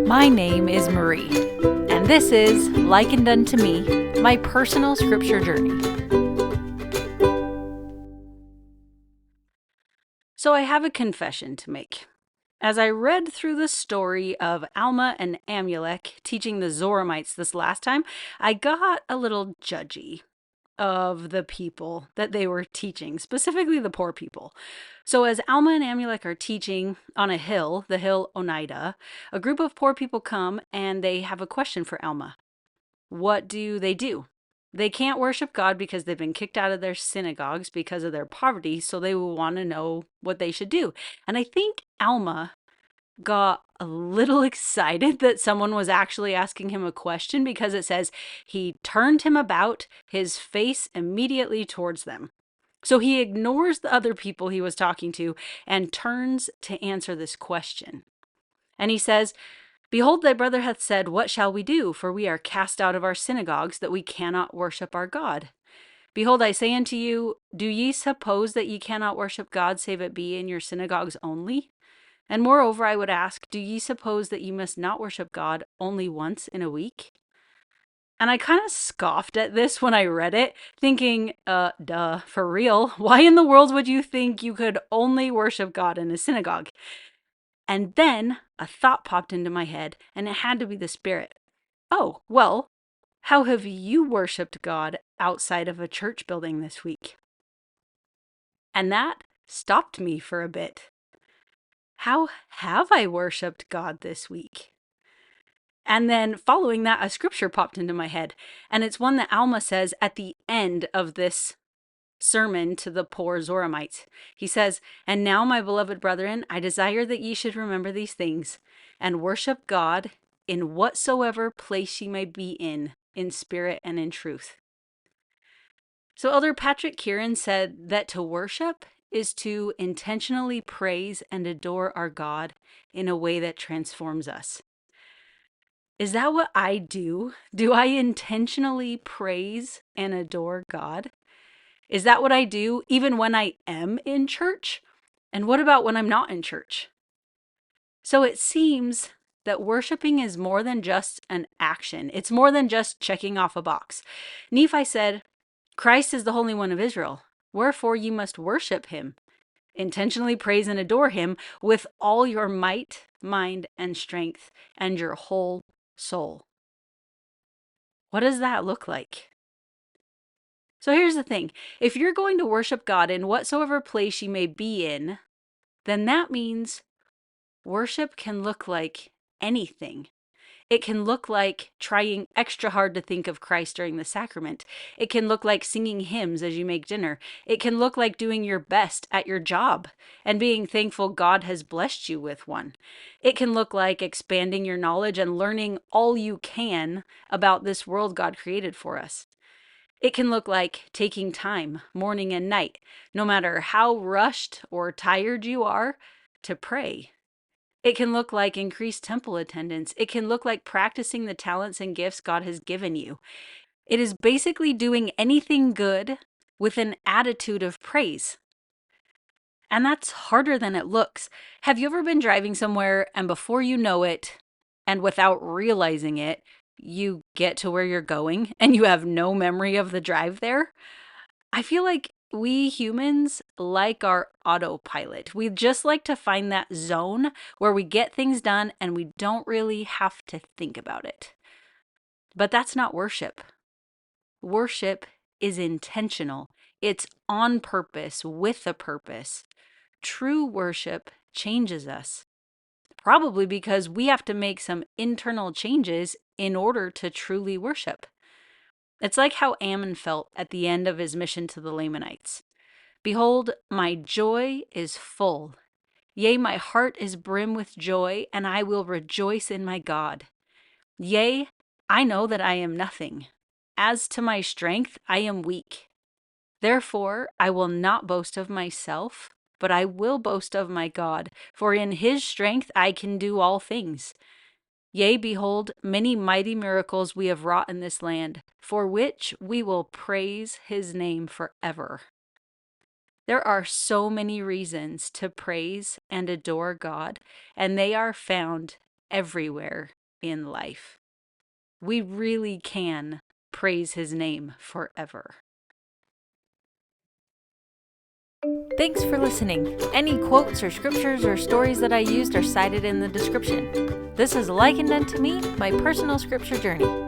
My name is Marie, and this is Likened Unto Me, my personal scripture journey. So I have a confession to make. As I read through the story of Alma and Amulek teaching the Zoramites this last time, I got a little judgy of the people that they were teaching, specifically the poor people. So as Alma and Amulek are teaching on a hill, the hill Oneida, a group of poor people come and they have a question for Alma. What do? They can't worship God because they've been kicked out of their synagogues because of their poverty, so they will want to know what they should do. And I think Alma got a little excited that someone was actually asking him a question because it says he turned him about, his face immediately towards them. So he ignores the other people he was talking to and turns to answer this question. And he says, "Behold, thy brother hath said, What shall we do? For we are cast out of our synagogues, that we cannot worship our God. Behold, I say unto you, do ye suppose that ye cannot worship God, save it be in your synagogues only? And moreover, I would ask, do ye suppose that ye must not worship God only once in a week?" And I kind of scoffed at this when I read it, thinking, duh, for real, why in the world would you think you could only worship God in a synagogue? And then a thought popped into my head, and it had to be the Spirit. Oh, well, how have you worshiped God outside of a church building this week? And that stopped me for a bit. How have I worshiped God this week? And then following that, a scripture popped into my head, and it's one that Alma says at the end of this sermon to the poor Zoramites. He says, "And now, my beloved brethren, I desire that ye should remember these things, and worship God in whatsoever place ye may be in spirit and in truth." So Elder Patrick Kieran said that to worship is to intentionally praise and adore our God in a way that transforms us. Is that what I do? Do I intentionally praise and adore God? Is that what I do even when I am in church? And what about when I'm not in church? So it seems that worshiping is more than just an action. It's more than just checking off a box. Nephi said, "Christ is the Holy One of Israel. Wherefore you must worship him. Intentionally praise and adore him with all your might, mind, and strength, and your whole soul." What does that look like? So here's the thing. If you're going to worship God in whatsoever place you may be in, then that means worship can look like anything. It can look like trying extra hard to think of Christ during the sacrament. It can look like singing hymns as you make dinner. It can look like doing your best at your job and being thankful God has blessed you with one. It can look like expanding your knowledge and learning all you can about this world God created for us. It can look like taking time, morning and night, no matter how rushed or tired you are, to pray. It can look like increased temple attendance. It can look like practicing the talents and gifts God has given you. It is basically doing anything good with an attitude of praise. And that's harder than it looks. Have you ever been driving somewhere and before you know it, and without realizing it, you get to where you're going and you have no memory of the drive there? I feel like we humans like our autopilot. We just like to find that zone where we get things done and we don't really have to think about it. But that's not worship. Worship is intentional. It's on purpose, with a purpose. True worship changes us, probably because we have to make some internal changes in order to truly worship. It's like how Ammon felt at the end of his mission to the Lamanites. "Behold, my joy is full. Yea, my heart is brim with joy, and I will rejoice in my God. Yea, I know that I am nothing. As to my strength, I am weak. Therefore, I will not boast of myself, but I will boast of my God, for in his strength I can do all things. Yea, behold, many mighty miracles we have wrought in this land, for which we will praise his name forever." There are so many reasons to praise and adore God, and they are found everywhere in life. We really can praise his name forever. Thanks for listening. Any quotes or scriptures or stories that I used are cited in the description. This is Likened Unto Me, my personal scripture journey.